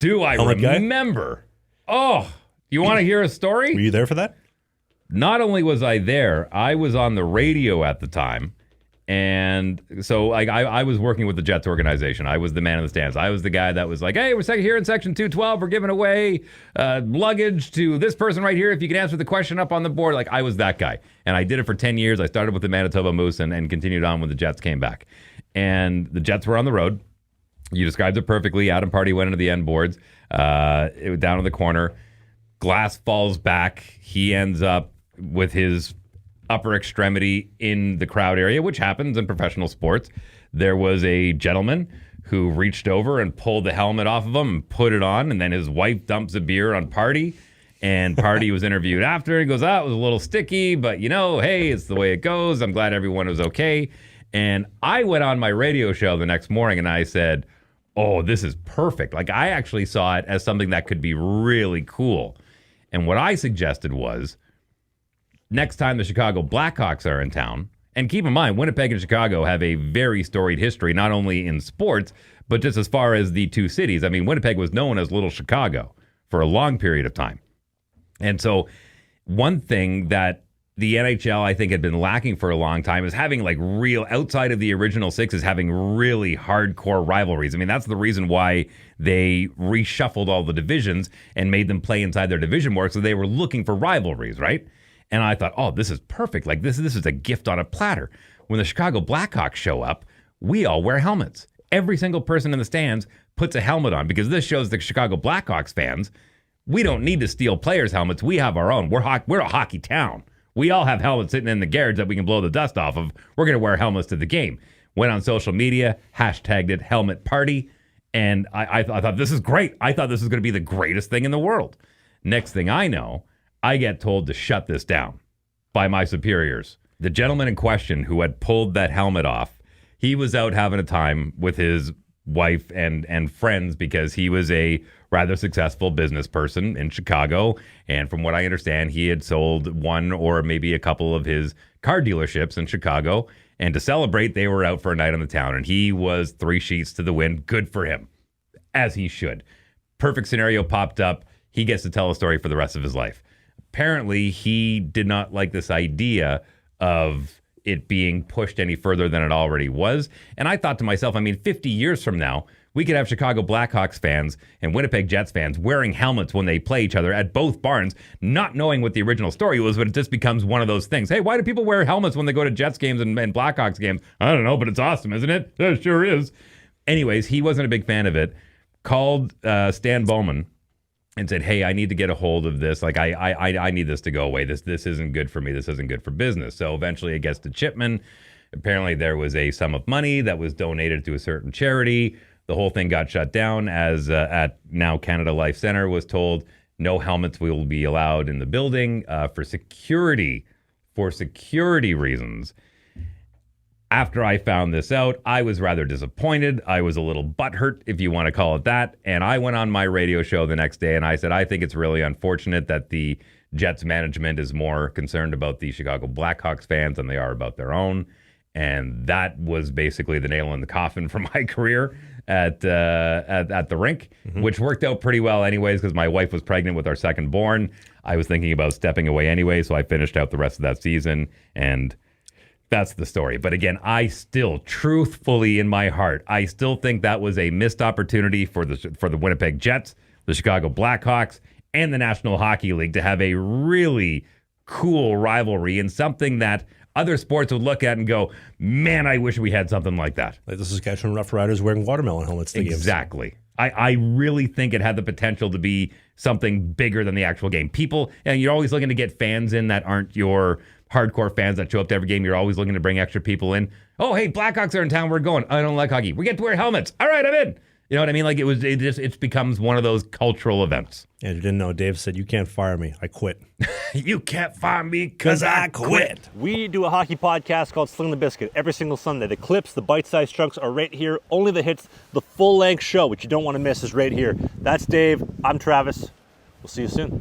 Do I remember? Oh, you want to hear a story? Were you there for that? Not only was I there, I was on the radio at the time. And so I was working with the Jets organization. I was the man in the stands. I was the guy that was like, hey, we're here in section 212. We're giving away luggage to this person right here. If you can answer the question up on the board. Like, I was that guy. And I did it for 10 years. I started with the Manitoba Moose and continued on when the Jets came back. And the Jets were on the road. You described it perfectly. Adam Party went into the end boards. It was down in the corner. Glass falls back. He ends up with his upper extremity in the crowd area, which happens in professional sports. There was a gentleman who reached over and pulled the helmet off of him and put it on, and then his wife dumps a beer on Party, and Party was interviewed after. He goes, it was a little sticky, but hey, it's the way it goes. I'm glad everyone was okay. And I went on my radio show the next morning and I said, oh, this is perfect. Like, I actually saw it as something that could be really cool. And what I suggested was, next time the Chicago Blackhawks are in town, and keep in mind, Winnipeg and Chicago have a very storied history, not only in sports, but just as far as the two cities. I mean, Winnipeg was known as Little Chicago for a long period of time. And so one thing that the NHL, I think, had been lacking for a long time is having real, outside of the original six, is having really hardcore rivalries. I mean, that's the reason why they reshuffled all the divisions and made them play inside their division more, so they were looking for rivalries, right? And I thought, oh, this is perfect. Like, this is a gift on a platter. When the Chicago Blackhawks show up, we all wear helmets. Every single person in the stands puts a helmet on, because this shows the Chicago Blackhawks fans, we don't need to steal players' helmets. We have our own. We're a hockey town. We all have helmets sitting in the garage that we can blow the dust off of. We're going to wear helmets to the game. Went on social media, hashtagged it Helmet Party, and I thought, this is great. I thought this was going to be the greatest thing in the world. Next thing I know, I get told to shut this down by my superiors. The gentleman in question who had pulled that helmet off, he was out having a time with his wife and friends, because he was a rather successful business person in Chicago. And from what I understand, he had sold one or maybe a couple of his car dealerships in Chicago. And to celebrate, they were out for a night on the town. And he was 3 sheets to the wind. Good for him, as he should. Perfect scenario popped up. He gets to tell a story for the rest of his life. Apparently, he did not like this idea of it being pushed any further than it already was. And I thought to myself, 50 years from now, we could have Chicago Blackhawks fans and Winnipeg Jets fans wearing helmets when they play each other at both barns, not knowing what the original story was, but it just becomes one of those things. Hey, why do people wear helmets when they go to Jets games and Blackhawks games? I don't know, but it's awesome, isn't it? It sure is. Anyways, he wasn't a big fan of it. Called Stan Bowman and said, hey, I need to get a hold of this. Like, I need this to go away. This isn't good for me. This isn't good for business. So eventually it gets to Chipman. Apparently there was a sum of money that was donated to a certain charity. The whole thing got shut down, as at now Canada Life Center was told no helmets will be allowed in the building for security reasons. After I found this out, I was rather disappointed. I was a little butthurt, if you want to call it that. And I went on my radio show the next day and I said, I think it's really unfortunate that the Jets management is more concerned about the Chicago Blackhawks fans than they are about their own. And that was basically the nail in the coffin for my career at the rink, which worked out pretty well anyways, because my wife was pregnant with our second born. I was thinking about stepping away anyway, so I finished out the rest of that season, and that's the story. But again, I still, truthfully in my heart, I still think that was a missed opportunity for the Winnipeg Jets, the Chicago Blackhawks, and the National Hockey League to have a really cool rivalry in something that other sports would look at and go, man, I wish we had something like that. Like the Saskatchewan Rough Riders wearing watermelon helmets. Exactly. I really think it had the potential to be something bigger than the actual game. People, and you're always looking to get fans in that aren't your hardcore fans that show up to every game. You're always looking to bring extra people in. Oh, hey, Blackhawks are in town. We're going. I don't like hockey. We get to wear helmets. All right, I'm in. You know what I mean? Like, it becomes one of those cultural events. And you didn't know, Dave said, you can't fire me. I quit. You can't fire me because I quit. We do a hockey podcast called Sling the Biscuit every single Sunday. The clips, the bite-sized chunks are right here. Only the hits, the full-length show, which you don't want to miss, is right here. That's Dave. I'm Travis. We'll see you soon.